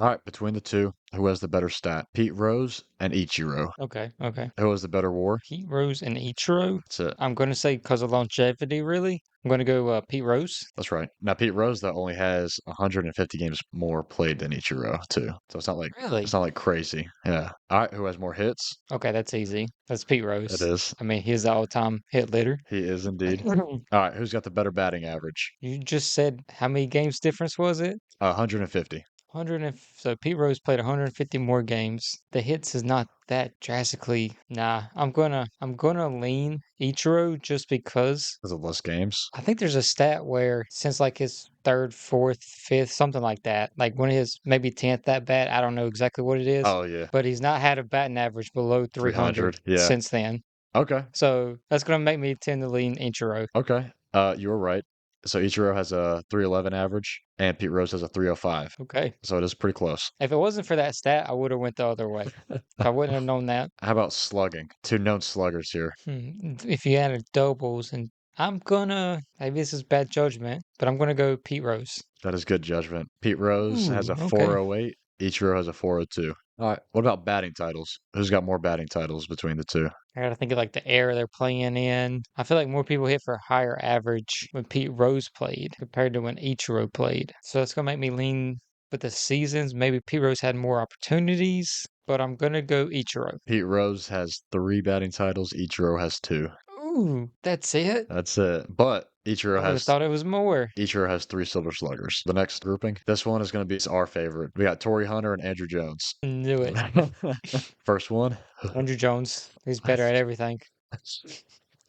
All right, between the two, who has the better stat? Pete Rose and Ichiro. Okay, okay. Who has the better WAR? Pete Rose and Ichiro. That's it. I'm gonna say because of longevity, really. I'm gonna go Pete Rose. That's right. Now Pete Rose though only has 150 games more played than Ichiro too. So it's Really? not like crazy. Yeah. All right, who has more hits? Okay, that's easy. That's Pete It Rose. is. I mean, he's the all-time hit leader. He is indeed. All right, who's got the better batting average? You just said how many games difference was it? 150. 100 and, so Pete Rose played 150 more games. The hits is not that drastically. Nah, I'm gonna lean Ichiro just because Is it less games? I think there's a stat where since like his third, fourth, fifth, something like that, like one of his maybe 10th at bat, I don't know exactly what it is, Oh yeah. but he's not had a batting average below 300 300. Yeah. since then. Okay. So that's gonna make me tend to lean Ichiro. Okay. You were right. So Ichiro has a 311 average and Pete Rose has a 305. Okay. So it is pretty close. If it wasn't for that stat, I would have went the other way. If I wouldn't have known that. How about slugging? Two known sluggers here. If you added doubles, and maybe this is bad judgment, but I'm gonna go Pete Rose. That is good judgment. Pete Rose has Ooh, a okay. 408. Ichiro has a 402. All right. What about batting titles? Who's got more batting titles between the two? I gotta think of like the era they're playing in. I feel like more people hit for a higher average when Pete Rose played compared to when Ichiro played. So it's gonna make me lean with the seasons. Maybe Pete Rose had more opportunities, but I'm gonna go Ichiro. Pete Rose has 3 batting titles. Ichiro has 2. Ooh, that's it. That's it. But I would have thought it was more. Ichiro has 3 Silver Sluggers. The next grouping, this one is going to be our favorite. We got Torrey Hunter and Andrew Jones. Knew it. First one. Andrew Jones. He's better at everything.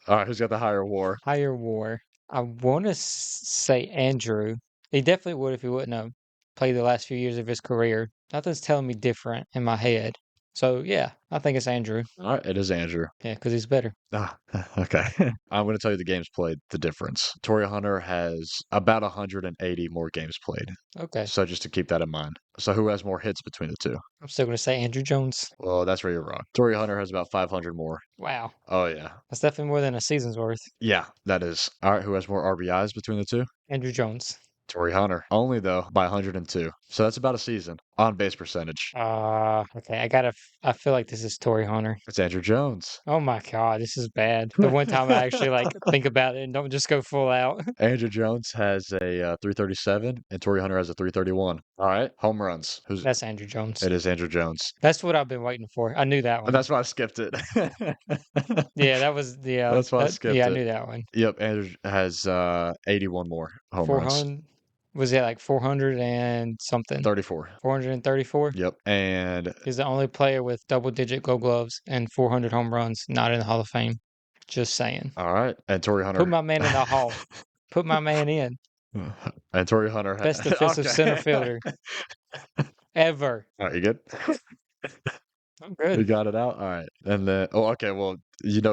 All right, who's got the higher WAR? Higher war. I want to say Andrew. He definitely would if he wouldn't have played the last few years of his career. Nothing's telling me different in my head. So yeah, I think it's Andrew. All right, it is Andrew. Yeah, because he's better. Ah, okay. I'm going to tell you the games played, the difference. Torrey Hunter has about 180 more games played. Okay. So just to keep that in mind. So who has more hits between the two? I'm still going to say Andrew Jones. Well, that's where you're wrong. Torrey Hunter has about 500 more. Wow. Oh, yeah. That's definitely more than a season's worth. Yeah, that is. All right, who has more RBIs between the two? Andrew Jones. Torrey Hunter. Only, though, by 102. So that's about a season. On base percentage. Okay. I feel like this is Torrey Hunter. It's Andrew Jones. Oh my God, this is bad. The one time I actually like think about it and don't just go full out. Andrew Jones has a 337, and Torrey Hunter has a 331. All right, home runs. Who's That's Andrew Jones. It is Andrew Jones. That's what I've been waiting for. I knew that And one. that's why I skipped it. Yeah, that was That's why I skipped yeah, I it. knew that one. Yep, Andrew has 81 more home runs. 400 was it like 400 and something? 34. 434? Yep. And He's the only player with double digit gold gloves and 400 home runs not in the Hall of Fame. Just saying. all right. And Torrey Put Hunter. my man in the Hall. Put my man in. And Torrey Hunter. Best defensive center Okay. fielder ever. All right, you good? I'm You good. got it out? All right. And then, oh, okay. Well,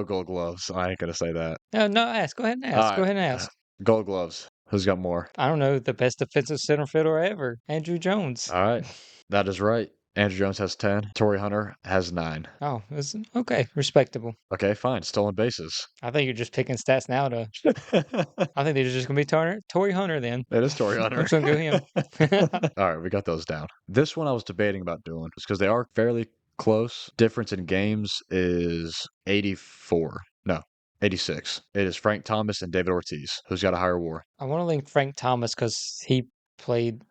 gold gloves. So I ain't going to say that. No, no, ask. Go ahead and All ask. Go right. ahead and ask. Gold gloves. Who's got more? I don't know. The best defensive center fielder ever. Andrew Jones. All right. That is right. Andrew Jones has 10. Torrey Hunter has 9. Oh, it's okay. Respectable. Okay, fine. Stolen bases. I think you're just picking stats now to. It I think they're just gonna be Tory Hunter then. is Torrey I'm Hunter. just gonna go him. All right, we got those down. This one I was debating about doing just because they are fairly close. Difference in games is 84. No, 86. It is Frank Thomas and David Ortiz. Who's got a higher WAR? I want to link Frank Thomas because he played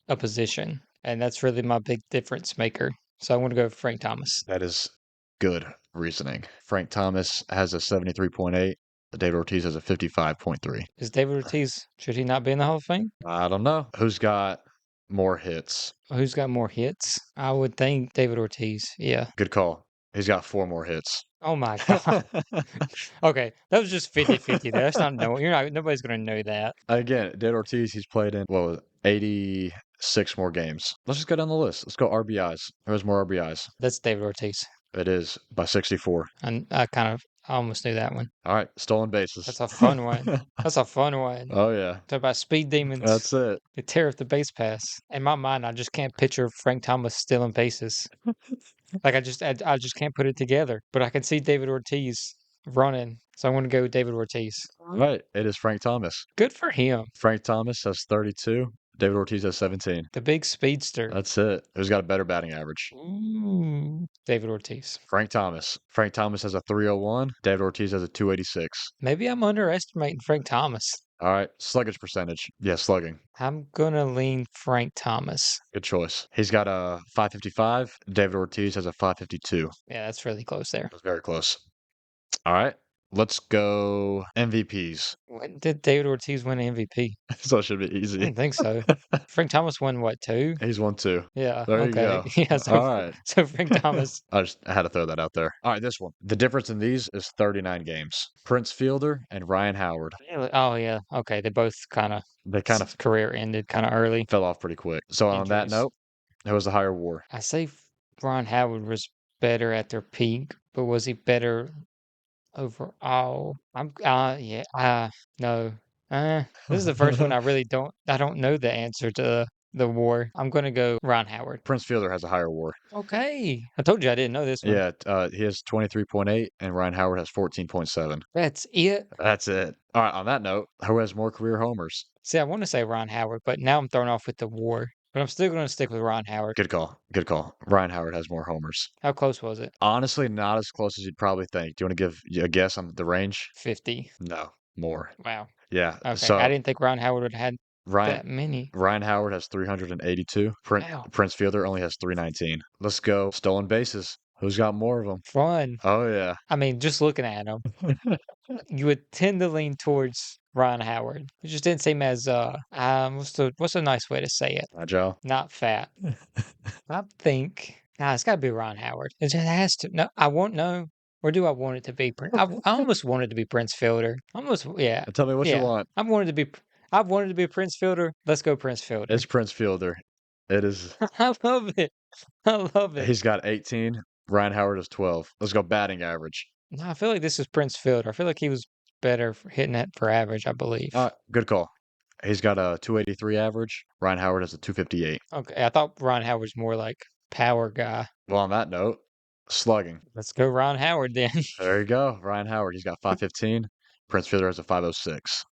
a position, and that's really my big difference maker. So I want to go with Frank Thomas. That is good reasoning. Frank Thomas has a 73.8. David Ortiz has a 55.3. Is David Ortiz, should he not be in the Hall of Fame? I don't know. Who's got more hits? Who's got more hits? I would think David Ortiz. Yeah. Good call. He's got 4 more hits. Oh my God. Okay, that was just 50-50 there. That's not no. Nobody's gonna know that. Again, David Ortiz, he's played in, 86 more games. Let's just go down the list. Let's go RBIs. Who has more RBIs? That's David Ortiz. It is by 64. And I almost knew that one. All right, stolen bases. That's a fun one. That's a fun one. Oh, yeah. Talk about speed demons. That's it. They tear up the base pass. In my mind, I just can't picture Frank Thomas stealing bases. Like I just can't put it together. But I can see David Ortiz running, so I'm going to go with David Ortiz. All right, it is Frank Thomas. Good for him. Frank Thomas has 32. David Ortiz has 17. The big speedster. That's it. Who's got a better batting average? Ooh, David Ortiz. Frank Thomas. Frank Thomas has a 301. David Ortiz has a 286. Maybe I'm underestimating Frank Thomas. All right. Sluggage percentage. Yeah, slugging. I'm gonna lean Frank Thomas. Good choice. He's got a 555. David Ortiz has a 552. Yeah, that's really close there. That's very close. All right. Let's go MVPs. When did David Ortiz win MVP? So it should be I easy. don't think so. Frank Thomas won what, 2? He's won 2. Yeah, There you okay. go. Yeah, so, All right. so Frank Thomas. I had to throw that out there. All right, this one. The difference in these is 39 games. Prince Fielder and Ryan Howard. Really? Oh, yeah. Okay, they both kind of They kind of career ended kind of early. fell off pretty quick. So on that Injuries. note, it was the higher WAR. I say Ron Howard was better at their peak, but was he better overall? No. This is the first one I really don't know the answer to the war. I'm gonna go Ron Howard. Prince Fielder has a higher WAR. Okay. I told you I didn't know this one. Yeah, he has 23.8 and Ryan Howard has 14.7. That's it. That's it. All right, on that note, who has more career homers? See, I want to say Ron Howard, but now I'm thrown off with the war. But I'm still going to stick with Ron Howard. Good call. Good call. Ryan Howard has more homers. How close was it? Honestly, not as close as you'd probably think. Do you want to give a guess on the range? 50. No, more. Wow. Yeah. Okay. So I didn't think Ron Howard would have had that many. Ryan Howard has 382. Wow. Prince Fielder only has 319. Let's go stolen bases. Who's got more of them? Fun. Oh yeah. I mean, just looking at him, you would tend to lean towards Ron Howard. It just didn't seem as what's a nice way to say it? Agile. Not fat. I think it's got to be Ron Howard. It just has to. No, I won't know. Or do I want it to be? I almost want it to be Prince Fielder. Almost, yeah. Tell me what you want. I've wanted to be Prince Fielder. Let's go Prince Fielder. It's Prince Fielder. It is. I love it. I love it. He's got 18. Ryan Howard is 12. Let's go batting average. No, I feel like this is Prince Fielder. I feel like he was better for hitting that for average, I believe. Good call. He's got a 283 average. Ryan Howard has a 258. Okay, I thought Ron Howard was more like power guy. Well, on that note, slugging. Let's go Ron Howard then. There you go. Ryan Howard. He's got 515. Prince Fielder has a 506.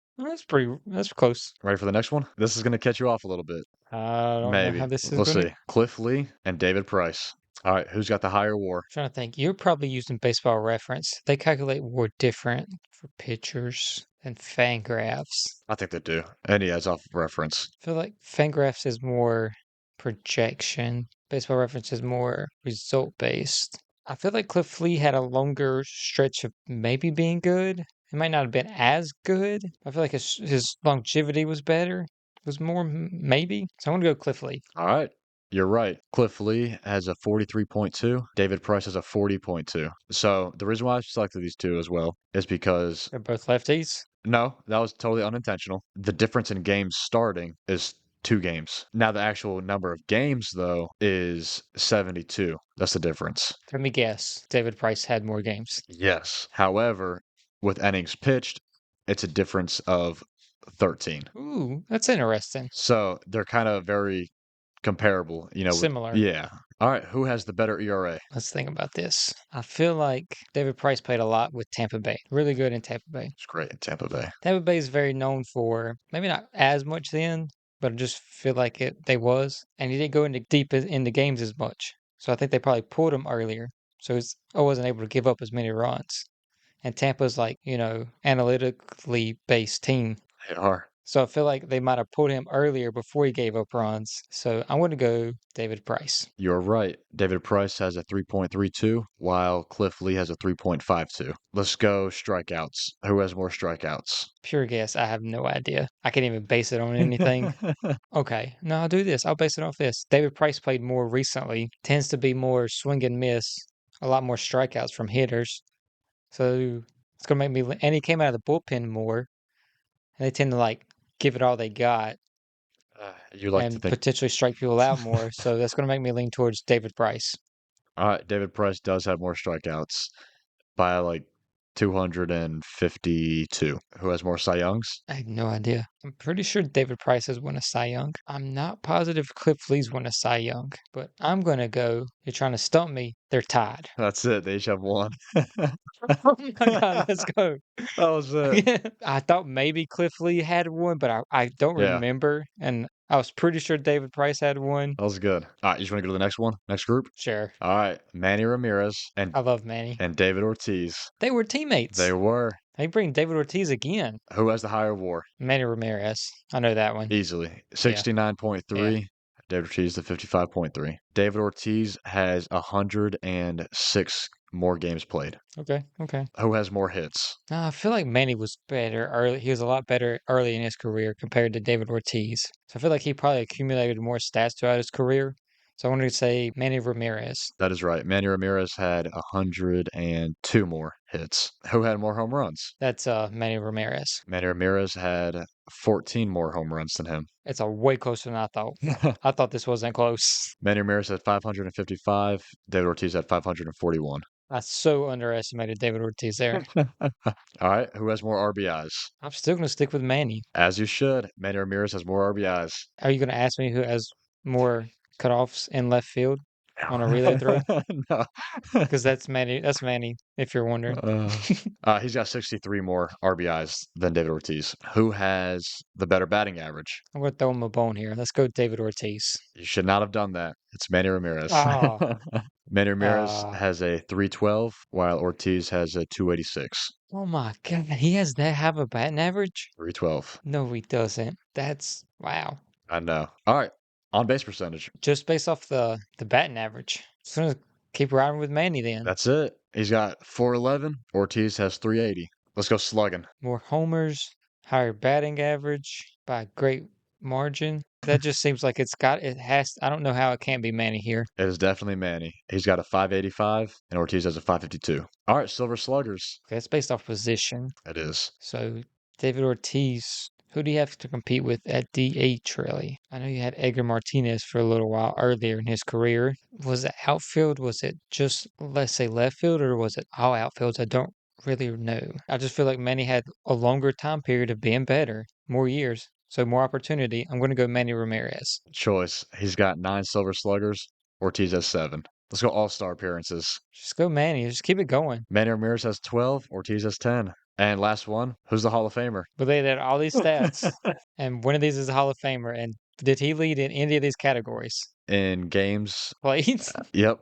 That's close. Ready for the next one? This is going to catch you off a little bit. I don't Maybe. know how this is We'll going see. Cliff Lee and David Price. All right, who's got the higher WAR? Trying to think. You're probably using baseball reference. They calculate WAR different for pitchers than Fangraphs. I think they do. And he has off reference. I feel like Fangraphs is more projection. Baseball reference is more result based. I feel like Cliff Lee had a longer stretch of maybe being good. It might not have been as good. I feel like his longevity was better. It was more maybe. So I'm going to go Cliff Lee. All right. You're right. Cliff Lee has a 43.2. David Price has a 40.2. So the reason why I selected these two as well is because They're both lefties. no, that was totally unintentional. The difference in games starting is 2 games. Now the actual number of games though is 72. That's the difference. Let me guess. David Price had more games. Yes. However, with innings pitched, it's a difference of 13. Ooh, that's interesting. So they're kind of very comparable, Similar. Yeah. All right, who has the better ERA? Let's think about this. I feel like David Price played a lot with Tampa Bay. Really good in Tampa Bay. It's great in Tampa Bay. Tampa Bay is very known for maybe not as much then, but I just feel like they was. And he didn't go into deep into games as much. So I think they probably pulled him earlier. So I wasn't able to give up as many runs. And Tampa's like, analytically based team. They are. So I feel like they might have pulled him earlier before he gave up runs. So I'm going to go David Price. You're right. David Price has a 3.32, while Cliff Lee has a 3.52. Let's go strikeouts. Who has more strikeouts? Pure guess. I have no idea. I can't even base it on anything. Okay. No, I'll do this. I'll base it off this. David Price played more recently. Tends to be more swing and miss. A lot more strikeouts from hitters. So it's going to make me... And he came out of the bullpen more. And they tend to give it all they got You like to and think. potentially strike people out more. So that's going to make me lean towards David Price. All right, David Price does have more strikeouts by 252. Who has more Cy Youngs? I have no idea. I'm pretty sure David Price has won a Cy Young. I'm not positive Cliff Lee's won a Cy Young, but I'm going to go. You're trying to stump me. They're tied. That's it. They each have one. Oh my God, let's go. That was it. I thought maybe Cliff Lee had one, but I don't Yeah. remember. And I was pretty sure David Price had one. That was good. All right, you just want to go to the next one? Next group? Sure. All right, Manny Ramirez I love Manny. and David Ortiz. They were They teammates. were. They bring David Ortiz again. Who has the higher WAR? Manny Ramirez. I know that one. Easily. Yeah. 69.3. David Ortiz to 55.3. David Ortiz has 106 more games played. Okay. Okay. Who has more hits? I feel like Manny was better early. He was a lot better early in his career compared to David Ortiz. So I feel like he probably accumulated more stats throughout his career. So I wanted to say Manny Ramirez. That is right. Manny Ramirez had 102 more hits. Who had more home runs? That's Manny Ramirez. Manny Ramirez had 14 more home runs than him. It's a way closer than I thought. I thought this wasn't close. Manny Ramirez had 555. David Ortiz had 541. I so underestimated David Ortiz there. All right. Who has more RBIs? I'm still gonna stick with Manny. As you should. Manny Ramirez has more RBIs. Are you gonna ask me who has more cutoffs in left field on a relay throw? No. Because that's Manny. That's Manny. If you're wondering. He's got 63 more RBIs than David Ortiz. Who has the better batting average? I'm gonna throw him a bone here. Let's go David Ortiz. You should not have done that. It's Manny Ramirez. Oh, Manny Ramirez uh, has a 312, while Ortiz has a 286. oh my God. He has that have a batting average? 312. No, he doesn't. That's wow. I know. All right. On base percentage. Just based off the batting average. Just gonna keep riding with Manny then. That's it. He's got 411. Ortiz has 380. Let's go slugging. More homers, higher batting average by a great margin. That just seems like it has, I don't know how it can't be Manny here. It is definitely Manny. He's got a 585, and Ortiz has a 552. All right, Silver Sluggers. Okay, it's based off position. It is. So David Ortiz, who do you have to compete with at DH really? I know you had Edgar Martinez for a little while earlier in his career. Was it outfield? Was it just, let's say, left field, or was it all outfields? I don't really know. I just feel like Manny had a longer time period of being better, more years, so more opportunity. I'm going to go Manny Ramirez. Choice. He's got 9 Silver Sluggers. Ortiz has 7. Let's go All-Star appearances. Just go Manny. Just keep it going. Manny Ramirez has 12. Ortiz has 10. And last one, who's the Hall of Famer? But they had all these stats, and one of these is a Hall of Famer. And did he lead in any of these categories? In games. Played? Yep.